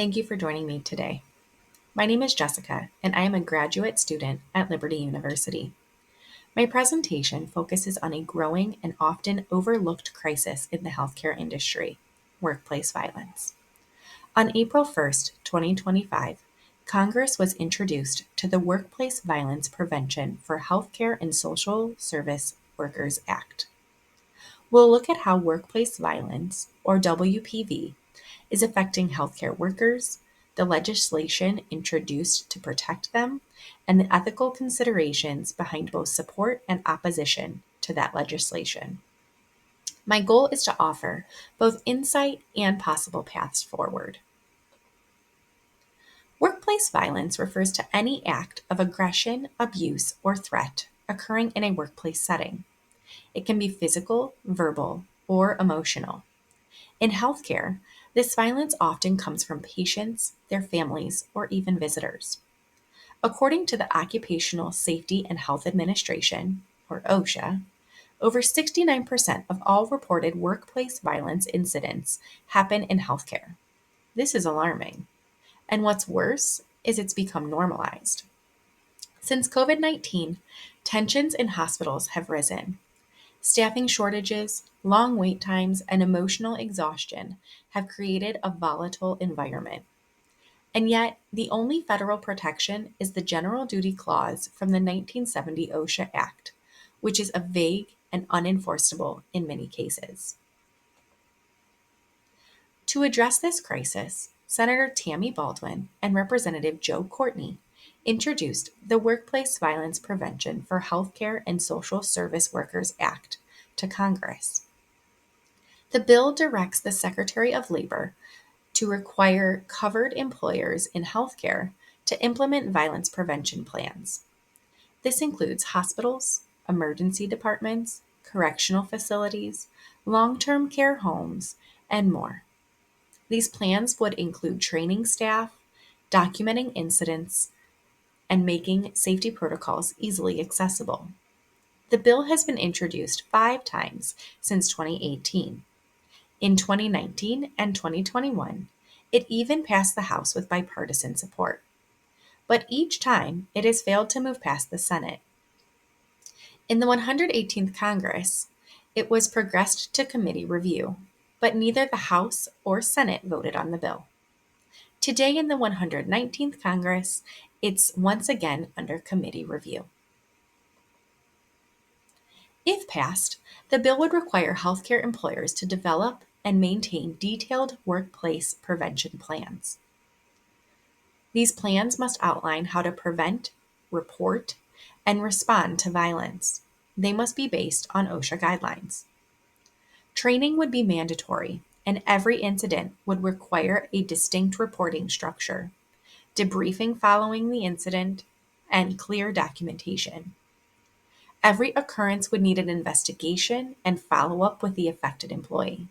Thank you for joining me today. My name is Jessica, and I am a graduate student at Liberty University. My presentation focuses on a growing and often overlooked crisis in the healthcare industry: workplace violence. On April 1st, 2025, Congress was introduced to the Workplace Violence Prevention for Healthcare and Social Service Workers Act. We'll look at how workplace violence, or WPV, is affecting healthcare workers, the legislation introduced to protect them, and the ethical considerations behind both support and opposition to that legislation. My goal is to offer both insight and possible paths forward. Workplace violence refers to any act of aggression, abuse, or threat occurring in a workplace setting. It can be physical, verbal, or emotional. In healthcare, this violence often comes from patients, their families, or even visitors. According to the Occupational Safety and Health Administration, or OSHA, over 69% of all reported workplace violence incidents happen in healthcare. This is alarming. And what's worse is it's become normalized. Since COVID-19, tensions in hospitals have risen. Staffing shortages, long wait times, and emotional exhaustion have created a volatile environment. And yet, the only federal protection is the General Duty Clause from the 1970 OSHA Act, which is vague and unenforceable in many cases. To address this crisis, Senator Tammy Baldwin and Representative Joe Courtney introduced the Workplace Violence Prevention for Healthcare and Social Service Workers Act to Congress. The bill directs the Secretary of Labor to require covered employers in healthcare to implement violence prevention plans. This includes hospitals, emergency departments, correctional facilities, long-term care homes, and more. These plans would include training staff, documenting incidents, and making safety protocols easily accessible. The bill has been introduced 5 times since 2018. In 2019 and 2021, it even passed the House with bipartisan support. But each time, it has failed to move past the Senate. In the 118th Congress, it was progressed to committee review, but neither the House or Senate voted on the bill. Today, in the 119th Congress, it's once again under committee review. If passed, the bill would require healthcare employers to develop and maintain detailed workplace prevention plans. These plans must outline how to prevent, report, and respond to violence. They must be based on OSHA guidelines. Training would be mandatory, and every incident would require a distinct reporting structure, debriefing following the incident, and clear documentation. Every occurrence would need an investigation and follow up with the affected employee.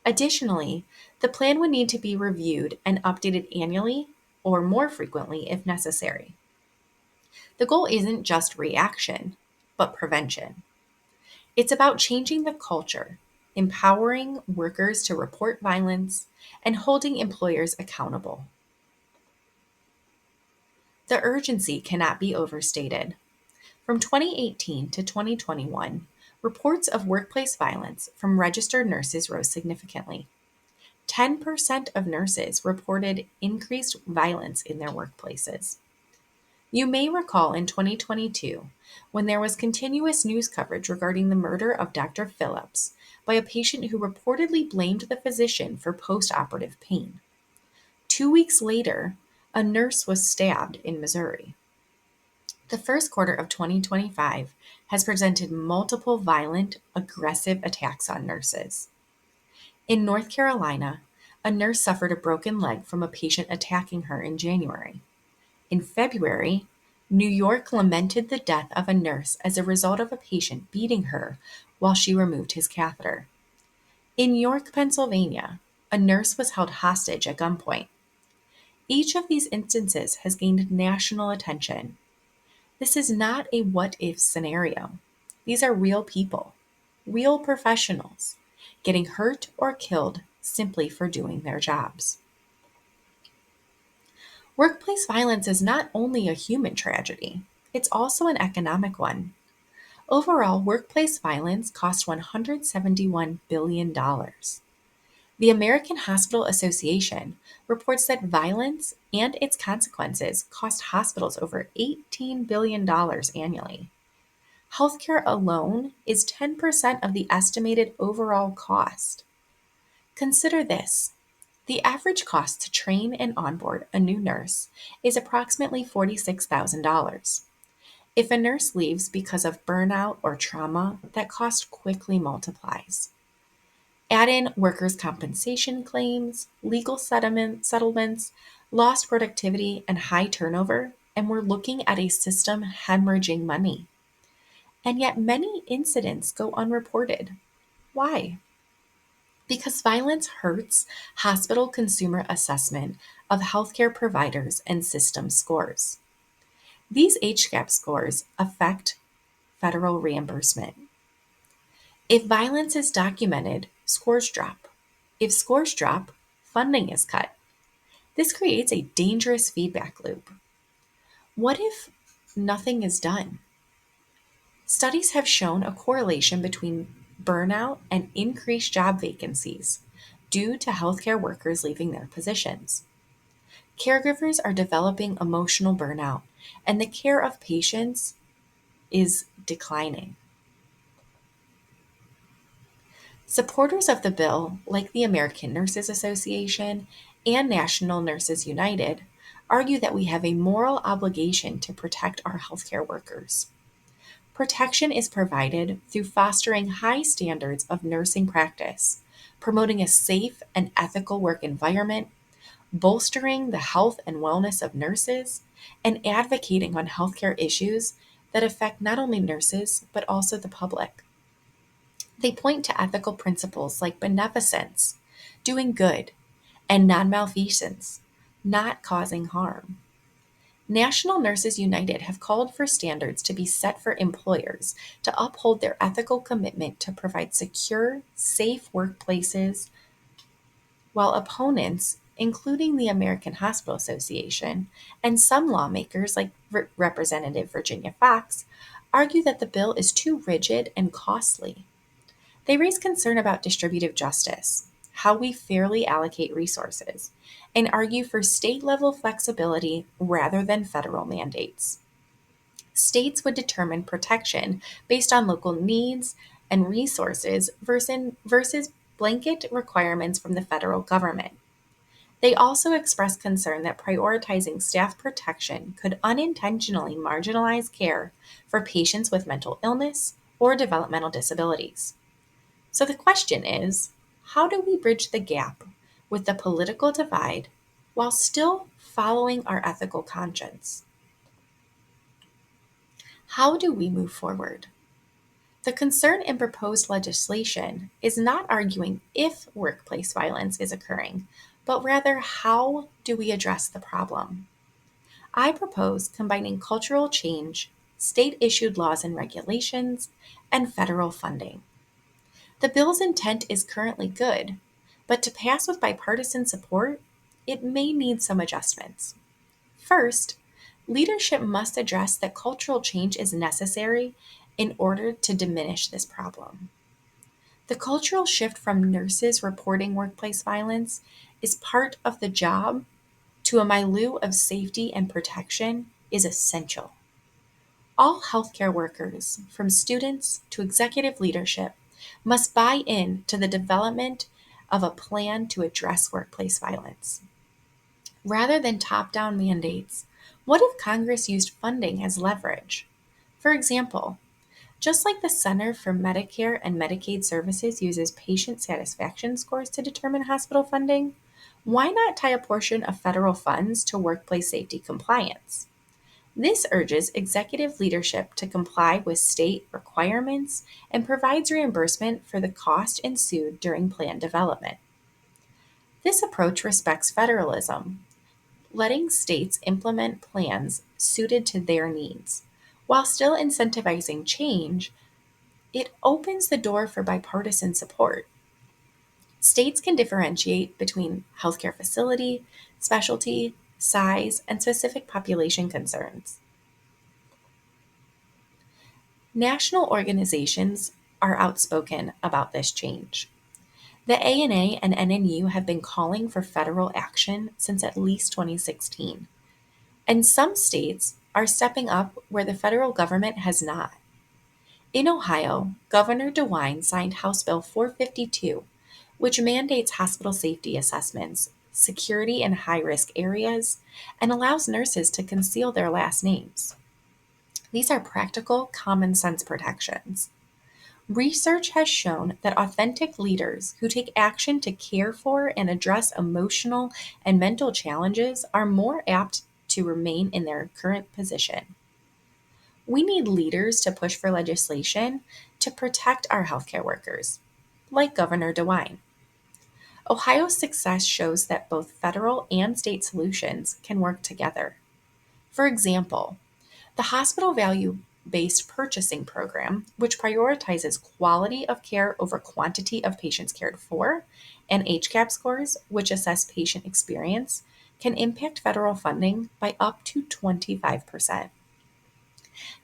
Additionally, the plan would need to be reviewed and updated annually or more frequently if necessary. The goal isn't just reaction, but prevention. It's about changing the culture, empowering workers to report violence, and holding employers accountable. The urgency cannot be overstated. From 2018 to 2021, reports of workplace violence from registered nurses rose significantly. 10% of nurses reported increased violence in their workplaces. You may recall in 2022, when there was continuous news coverage regarding the murder of Dr. Phillips by a patient who reportedly blamed the physician for post-operative pain. 2 weeks later, a nurse was stabbed in Missouri. The first quarter of 2025 has presented multiple violent, aggressive attacks on nurses. In North Carolina, a nurse suffered a broken leg from a patient attacking her in January. In February, New York lamented the death of a nurse as a result of a patient beating her while she removed his catheter. In York, Pennsylvania, a nurse was held hostage at gunpoint. Each of these instances has gained national attention. This is not a what-if scenario. These are real people, real professionals, getting hurt or killed simply for doing their jobs. Workplace violence is not only a human tragedy, it's also an economic one. Overall, workplace violence costs $171 billion. The American Hospital Association reports that violence and its consequences cost hospitals over $18 billion annually. Healthcare alone is 10% of the estimated overall cost. Consider this: the average cost to train and onboard a new nurse is approximately $46,000. If a nurse leaves because of burnout or trauma, that cost quickly multiplies. Add in workers' compensation claims, legal settlements, lost productivity, and high turnover, and we're looking at a system hemorrhaging money. And yet, many incidents go unreported. Why? Because violence hurts hospital consumer assessment of healthcare providers and system scores. These HCAHPS scores affect federal reimbursement. If violence is documented, scores drop. If scores drop, funding is cut. This creates a dangerous feedback loop. What if nothing is done? Studies have shown a correlation between burnout and increased job vacancies due to healthcare workers leaving their positions. Caregivers are developing emotional burnout, and the care of patients is declining. Supporters of the bill, like the American Nurses Association and National Nurses United, argue that we have a moral obligation to protect our healthcare workers. Protection is provided through fostering high standards of nursing practice, promoting a safe and ethical work environment, bolstering the health and wellness of nurses, and advocating on healthcare issues that affect not only nurses but also the public. They point to ethical principles like beneficence, doing good, and non malfeasance, not causing harm. National Nurses United have called for standards to be set for employers to uphold their ethical commitment to provide secure, safe workplaces, while opponents, including the American Hospital Association and some lawmakers like Representative Virginia Foxx, argue that the bill is too rigid and costly. They raise concern about distributive justice, how we fairly allocate resources, and argue for state level flexibility rather than federal mandates. States would determine protection based on local needs and resources versus blanket requirements from the federal government. They also express concern that prioritizing staff protection could unintentionally marginalize care for patients with mental illness or developmental disabilities. So the question is, how do we bridge the gap with the political divide while still following our ethical conscience? How do we move forward? The concern in proposed legislation is not arguing if workplace violence is occurring, but rather how do we address the problem? I propose combining cultural change, state issued laws and regulations, and federal funding. The bill's intent is currently good, but to pass with bipartisan support, it may need some adjustments. First, leadership must address that cultural change is necessary in order to diminish this problem. The cultural shift from nurses reporting workplace violence is part of the job to a milieu of safety and protection is essential. All healthcare workers, from students to executive leadership, must buy in to the development of a plan to address workplace violence. Rather than top down mandates, what if Congress used funding as leverage? For example, just like the Center for Medicare and Medicaid Services uses patient satisfaction scores to determine hospital funding, why not tie a portion of federal funds to workplace safety compliance? This urges executive leadership to comply with state requirements and provides reimbursement for the cost ensued during plan development. This approach respects federalism, letting states implement plans suited to their needs. While still incentivizing change, it opens the door for bipartisan support. States can differentiate between healthcare facility, specialty, size, and specific population concerns. National organizations are outspoken about this change. The ANA and NNU have been calling for federal action since at least 2016, and some states are stepping up where the federal government has not. In Ohio, Governor DeWine signed House Bill 452, which mandates hospital safety assessments, security in high risk areas, and allows nurses to conceal their last names. These are practical, common sense protections. Research has shown that authentic leaders who take action to care for and address emotional and mental challenges are more apt to remain in their current position. We need leaders to push for legislation to protect our healthcare workers, like Governor DeWine. Ohio's success shows that both federal and state solutions can work together. For example, the hospital value based purchasing program, which prioritizes quality of care over quantity of patients cared for, and HCAP scores, which assess patient experience, can impact federal funding by up to 25%.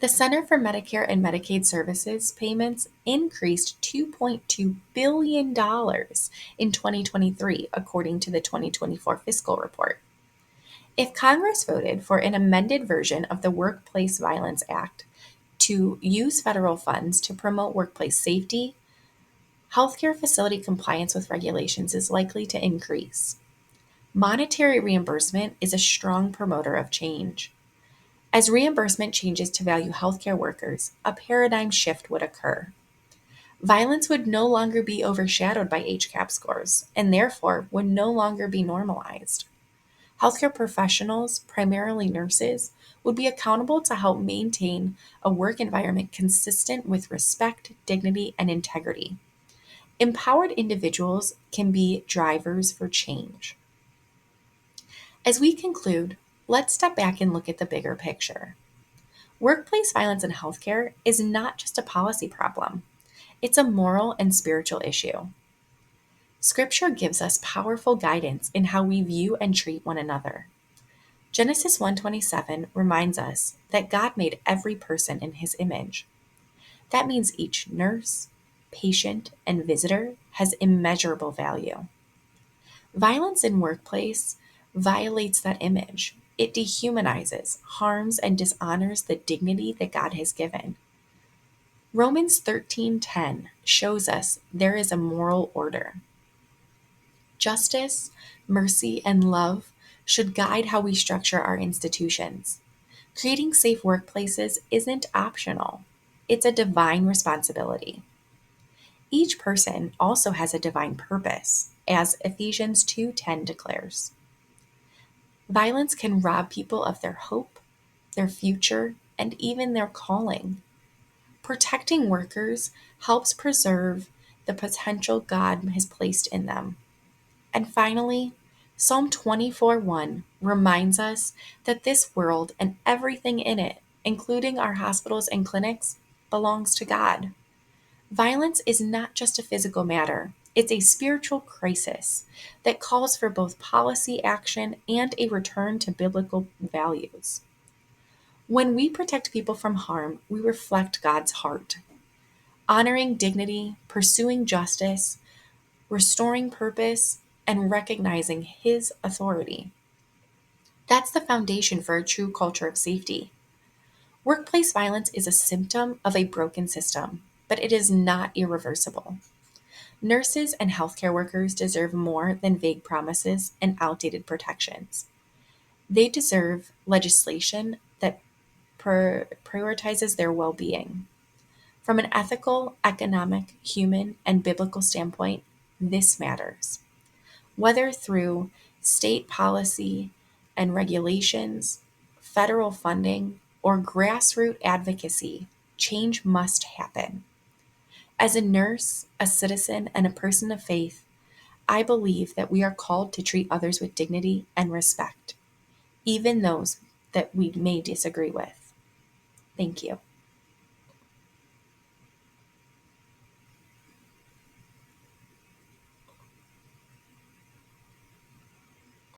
The Center for Medicare and Medicaid Services payments increased $2.2 billion in 2023, according to the 2024 fiscal report. If Congress voted for an amended version of the Workplace Violence Act to use federal funds to promote workplace safety, healthcare facility compliance with regulations is likely to increase. Monetary reimbursement is a strong promoter of change. As reimbursement changes to value healthcare workers, a paradigm shift would occur. Violence would no longer be overshadowed by HCAP scores, and therefore would no longer be normalized. Healthcare professionals, primarily nurses, would be accountable to help maintain a work environment consistent with respect, dignity, and integrity. Empowered individuals can be drivers for change. As we conclude, let's step back and look at the bigger picture. Workplace violence in healthcare is not just a policy problem, it's a moral and spiritual issue. Scripture gives us powerful guidance in how we view and treat one another. Genesis 1:27 reminds us that God made every person in his image. That means each nurse, patient, and visitor has immeasurable value. Violence in workplace violates that image. It dehumanizes, harms, and dishonors the dignity that God has given. Romans 13:10 shows us there is a moral order. Justice, mercy, and love should guide how we structure our institutions. Creating safe workplaces isn't optional, it's a divine responsibility. Each person also has a divine purpose, as Ephesians 2:10 declares. Violence can rob people of their hope, their future, and even their calling. Protecting workers helps preserve the potential God has placed in them. And finally, Psalm 24:1 reminds us that this world and everything in it, including our hospitals and clinics, belongs to God. Violence is not just a physical matter, it's a spiritual crisis that calls for both policy action and a return to biblical values. When we protect people from harm, we reflect God's heart, honoring dignity, pursuing justice, restoring purpose, and recognizing His authority. That's the foundation for a true culture of safety. Workplace violence is a symptom of a broken system, but it is not irreversible. Nurses and healthcare workers deserve more than vague promises and outdated protections. They deserve legislation that prioritizes their well being. From an ethical, economic, human, and biblical standpoint, this matters. Whether through state policy and regulations, federal funding, or grassroots advocacy, change must happen. As a nurse, a citizen, and a person of faith, I believe that we are called to treat others with dignity and respect, even those that we may disagree with. Thank you.